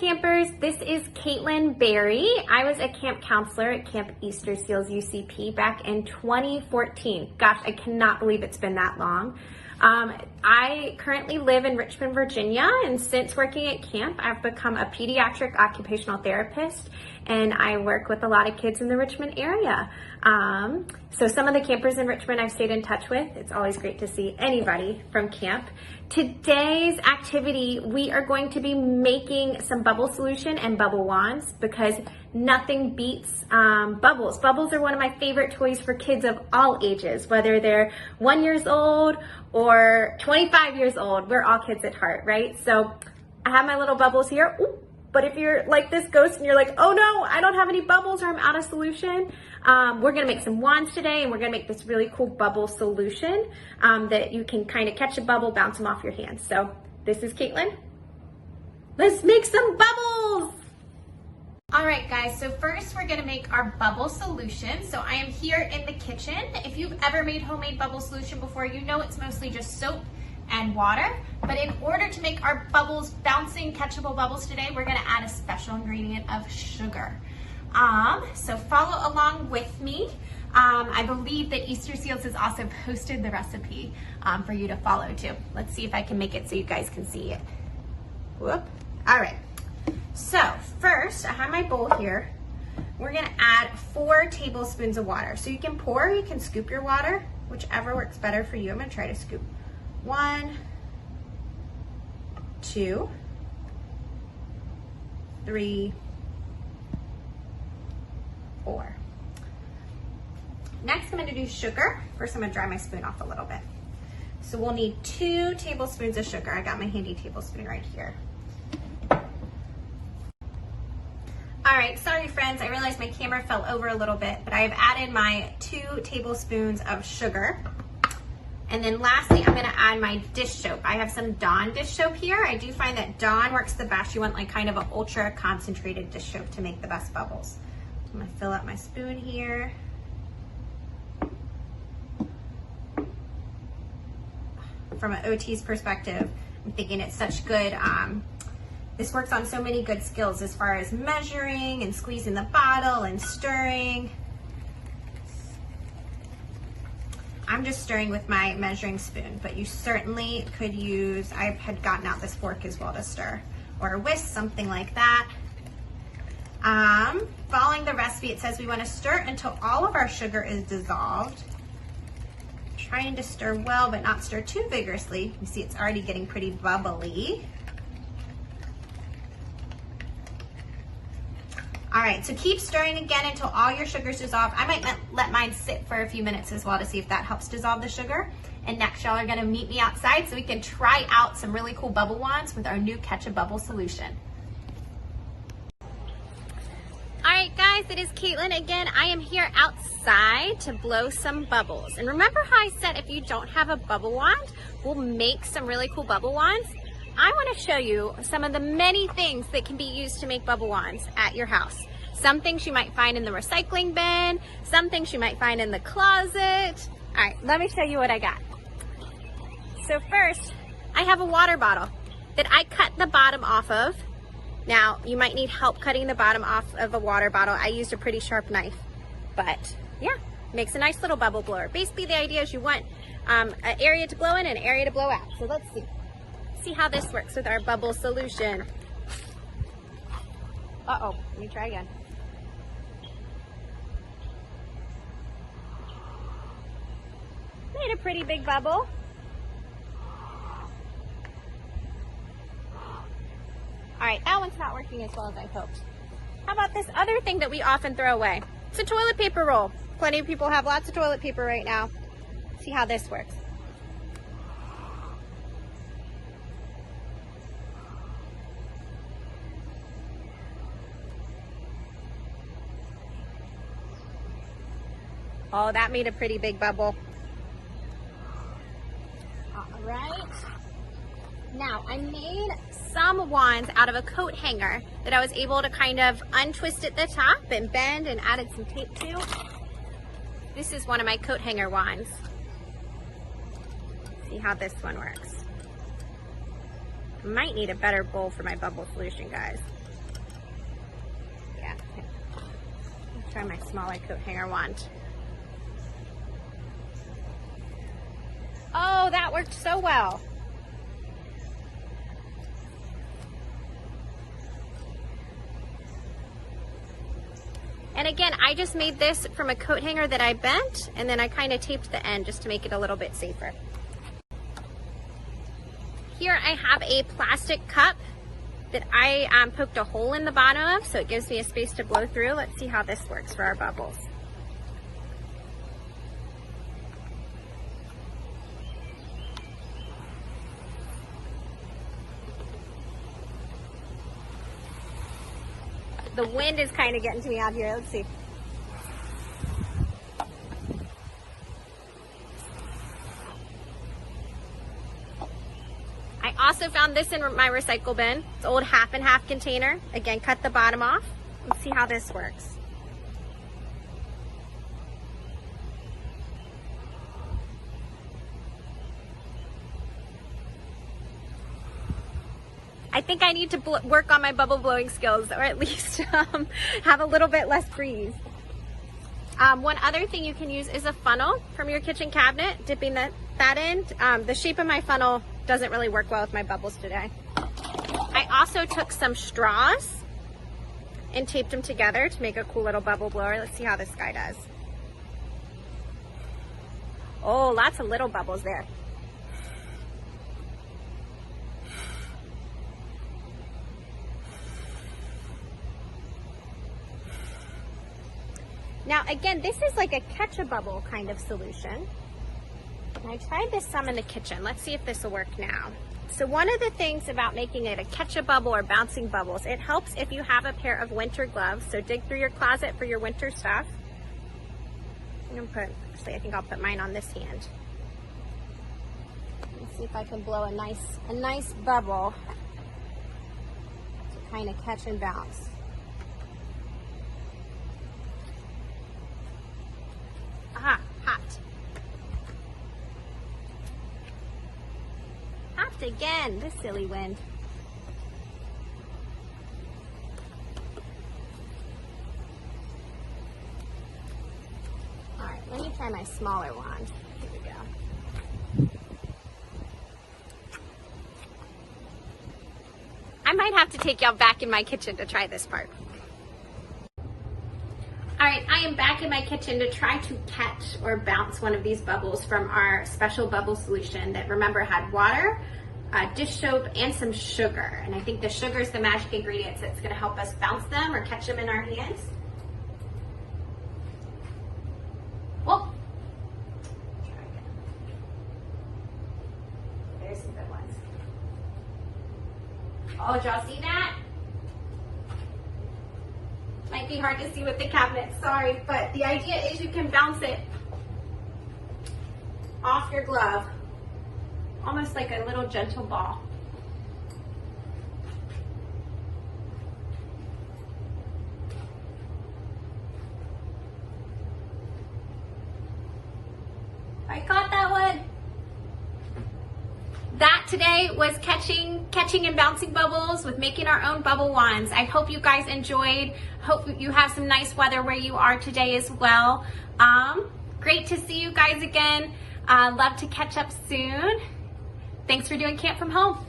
campers, this is Caitlyn Berry. I was a camp counselor at Camp Easter Seals UCP back in 2014. Gosh, I cannot believe it's been that long. I currently live in Richmond, Virginia, and since working at camp, I've become a pediatric occupational therapist, and I work with a lot of kids in the Richmond area. So some of the campers in Richmond I've stayed in touch with. It's always great to see anybody from camp. Today's activity, we are going to be making some bubble solution and bubble wands because nothing beats bubbles. Bubbles are one of my favorite toys for kids of all ages, whether they're 1 year old or 25 years old. We're all kids at heart, right? So I have my little bubbles here. Ooh. But if you're like this ghost and you're like, oh no, I don't have any bubbles or I'm out of solution, we're gonna make some wands today and we're gonna make this really cool bubble solution that you can kind of catch a bubble, bounce them off your hands. So this is Caitlyn. Let's make some bubbles. All right guys, so first we're gonna make our bubble solution. So I am here in the kitchen. If you've ever made homemade bubble solution before, you know it's mostly just soap and water, but in order to make our bubbles, bouncing, catchable bubbles today, we're gonna add a special ingredient of sugar. So follow along with me. I believe that Easter Seals has also posted the recipe for you to follow too. Let's see if I can make it so you guys can see it. Whoop. All right, so first I have my bowl here. We're gonna add 4 tablespoons of water. So you can pour, you can scoop your water, whichever works better for you. I'm gonna try to scoop. 1, 2, 3, 4. Next, I'm going to do sugar. First, I'm going to dry my spoon off a little bit. So we'll need 2 tablespoons of sugar. I got my handy tablespoon right here. All right, sorry friends, I realized my camera fell over a little bit, but I have added my 2 tablespoons of sugar. And then lastly, I'm gonna add my dish soap. I have some Dawn dish soap here. I do find that Dawn works the best. You want like kind of an ultra concentrated dish soap to make the best bubbles. I'm gonna fill up my spoon here. From an OT's perspective, I'm thinking it's such good, this works on so many good skills as far as measuring and squeezing the bottle and stirring. I'm just stirring with my measuring spoon, but you certainly could use, I had gotten out this fork as well to stir, or a whisk, something like that. Following the recipe, it says we want to stir until all of our sugar is dissolved. Trying to stir well, but not stir too vigorously. You see it's already getting pretty bubbly. All right, so keep stirring again until all your sugar's dissolved. I might let mine sit for a few minutes as well to see if that helps dissolve the sugar. And next, y'all are gonna meet me outside so we can try out some really cool bubble wands with our new Catch a Bubble solution. All right, guys, it is Caitlyn again. I am here outside to blow some bubbles. And remember how I said if you don't have a bubble wand, we'll make some really cool bubble wands? I want to show you some of the many things that can be used to make bubble wands at your house. Some things you might find in the recycling bin, some things you might find in the closet. All right, let me show you what I got. So first, I have a water bottle that I cut the bottom off of. Now, you might need help cutting the bottom off of a water bottle. I used a pretty sharp knife, but yeah, makes a nice little bubble blower. Basically, the idea is you want an area to blow in and an area to blow out. So let's see how this works with our bubble solution. Uh-oh, let me try again. Made a pretty big bubble. All right, that one's not working as well as I hoped. How about this other thing that we often throw away? It's a toilet paper roll. Plenty of people have lots of toilet paper right now. See how this works. Oh, that made a pretty big bubble. All right. Now, I made some wands out of a coat hanger that I was able to kind of untwist at the top and bend and added some tape to. This is one of my coat hanger wands. See how this one works. Might need a better bowl for my bubble solution, guys. Try my smaller coat hanger wand. Oh, that worked so well. And again, I just made this from a coat hanger that I bent, and then I kind of taped the end just to make it a little bit safer. Here I have a plastic cup that I poked a hole in the bottom of, so it gives me a space to blow through. Let's see how this works for our bubbles. The wind is kind of getting to me out here. Let's see. I also found this in my recycle bin. It's an old half and half container. Again, cut the bottom off. Let's see how this works. I think I need to work on my bubble blowing skills, or at least have a little bit less breeze. One other thing you can use is a funnel from your kitchen cabinet, dipping that in. The shape of my funnel doesn't really work well with my bubbles today. I also took some straws and taped them together to make a cool little bubble blower. Let's see how this guy does. Oh, lots of little bubbles there. Now again, this is like a catch a bubble kind of solution. And I tried this some in the kitchen. Let's see if this will work now. So one of the things about making it a catch a bubble or bouncing bubbles, it helps if you have a pair of winter gloves. So dig through your closet for your winter stuff. I'm gonna put, actually I think I'll put mine on this hand. Let's see if I can blow a nice bubble to kind of catch and bounce. Aha, hot. Hopped again, this silly wind. All right, let me try my smaller wand. Here we go. I might have to take y'all back in my kitchen to try this part. All right, I am back in my kitchen to try to catch or bounce one of these bubbles from our special bubble solution that, remember, had water, dish soap, and some sugar. And I think the sugar is the magic ingredient that's gonna help us bounce them or catch them in our hands. Well, try again. There's some good ones. Oh, did y'all see that? Might be hard to see with the cabinet, sorry, but the idea is you can bounce it off your glove, almost like a little gentle ball. I caught that one. That today was catching and bouncing bubbles with making our own bubble wands. I hope you guys enjoyed. Hope you have some nice weather where you are today as well. Great to see you guys again. Love to catch up soon. Thanks for doing Camp from Home.